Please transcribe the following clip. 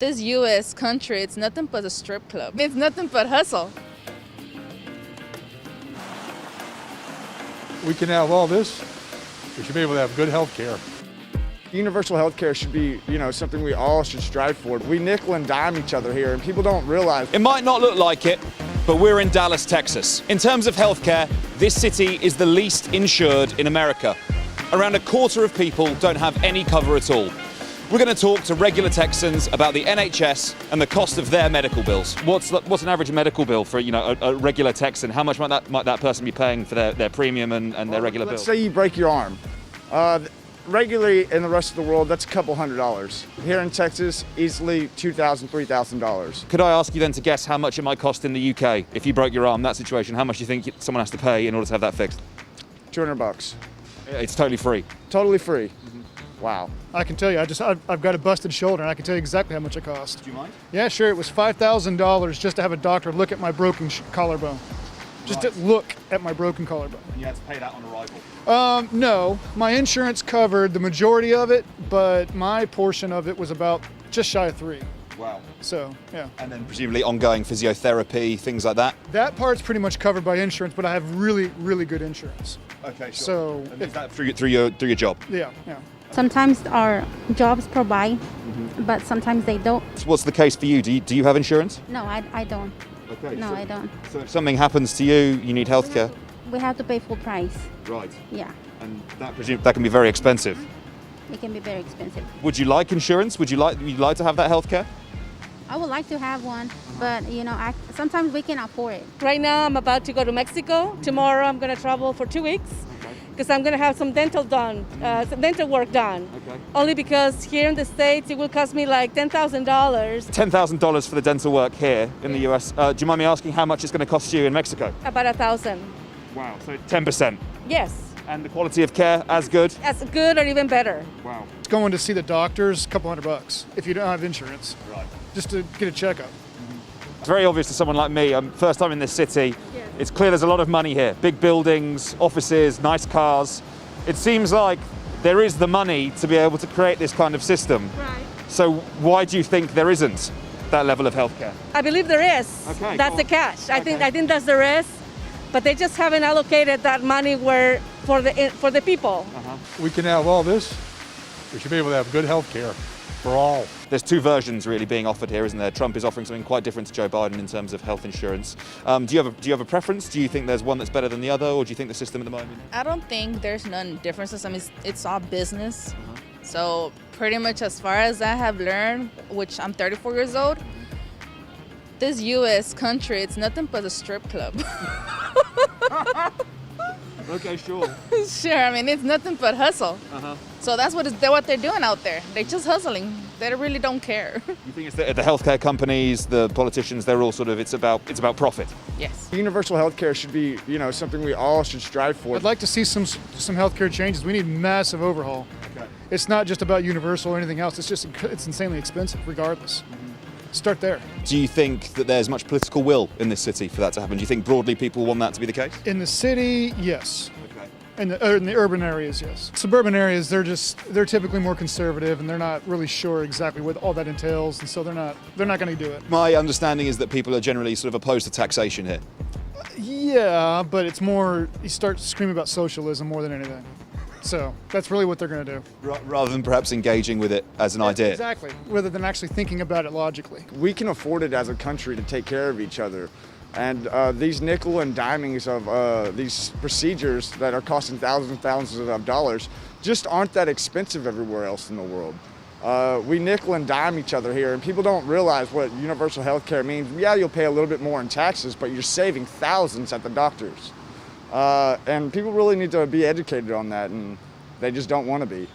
This U.S. country, it's nothing but a strip club. It's nothing but hustle. We can have all this. We should be able to have good health care. Universal health care should be, something we all should strive for. We nickel and dime each other here, and people don't realize. It might not look like it, but we're in Dallas, Texas. In terms of healthcare, this city is the least insured in America. Around a quarter of people don't have any cover at all. We're going to talk to regular Texans about the NHS and the cost of their medical bills. What's an average medical bill for a regular Texan? How much might that person be paying for their premium and their regular bill? Let's say you break your arm. Regularly in the rest of the world, that's a couple $100s. Here in Texas, easily $2,000, $3,000. Could I ask you then to guess how much it might cost in the UK if you broke your arm? That situation, how much do you think someone has to pay in order to have that fixed? $200. It's totally free. Totally free. Wow. I can tell you, I've got a busted shoulder, and I can tell you exactly how much it cost. Do you mind? Yeah, sure. It was $5,000 just to have a doctor look at my broken collarbone. Just to look at my broken collarbone. And you had to pay that on arrival? No, my insurance covered the majority of it, but my portion of it was about just shy of $3,000. Wow. So, yeah. And then presumably ongoing physiotherapy, things like that? That part's pretty much covered by insurance, but I have really, really good insurance. Okay, sure. So, and is that through your job? Yeah. Sometimes our jobs provide, but sometimes they don't. What's the case for you? Do you have insurance? No, I don't. Okay. No, I don't. So if something happens to you, you need healthcare? We have to pay full price. Right. Yeah, And that can be very expensive. it can be very expensive. Would you like insurance? Would you like to have that healthcare? I would like to have one, but sometimes we can afford it. Right now, I'm about to go to Mexico. Tomorrow, I'm going to travel for 2 weeks because I'm going to have some dental work done. Okay. Only because here in the States, it will cost me like $10,000. $10,000 for the dental work here in the US. Do you mind me asking how much it's going to cost you in Mexico? About $1,000. Wow, so 10%. Yes, And the quality of care as good? as good or even better. Wow. Going to see the doctors, a couple $100 if you don't have insurance, Right. just to get a checkup. It's very obvious to someone like me. First time in this city. It's clear there's a lot of money here. Big buildings, offices, nice cars. It seems like there is the money to be able to create this kind of system. Right. So why do you think there isn't that level of healthcare? I believe there is. Okay, That's cool. the catch. I Okay. think that's the risk, but they just haven't allocated that money for the people. We can have all this. We should be able to have good health care for all. There's two versions really being offered here, isn't there? Trump is offering something quite different to Joe Biden in terms of health insurance. Do you have a preference? Do you think there's one that's better than the other, or do you think the system at the moment? I don't think there's none differences. I mean, it's all business. So pretty much as far as I have learned, which I'm 34 years old, this U.S. country, it's nothing but a strip club. Okay, sure. Sure, I mean, it's nothing but hustle. So that's what they're doing out there. They're just hustling. They really don't care. You think it's the healthcare companies, the politicians, they're all it's about profit? Yes. Universal health care should be, something we all should strive for. I'd like to see some healthcare changes. We need massive overhaul. Okay. It's not just about universal or anything else. It's insanely expensive regardless. Start there. Do you think that there's much political will in this city for that to happen? Do you think broadly people want that to be the case? In the city, yes. Okay. In the urban areas, yes. Suburban areas, they're typically more conservative, and they're not really sure exactly what all that entails, and so they're not going to do it. My understanding is that people are generally sort of opposed to taxation here. Yeah, but it's more, you start screaming about socialism more than anything. So that's really what they're going to do. Rather than perhaps engaging with it as an idea. Exactly, rather than actually thinking about it logically. We can afford it as a country to take care of each other. And these nickel and dimings of these procedures that are costing thousands of dollars just aren't that expensive everywhere else in the world. We nickel and dime each other here, and people don't realize what universal health care means. Yeah, you'll pay a little bit more in taxes, but you're saving thousands at the doctors. And people really need to be educated on that, and they just don't want to be.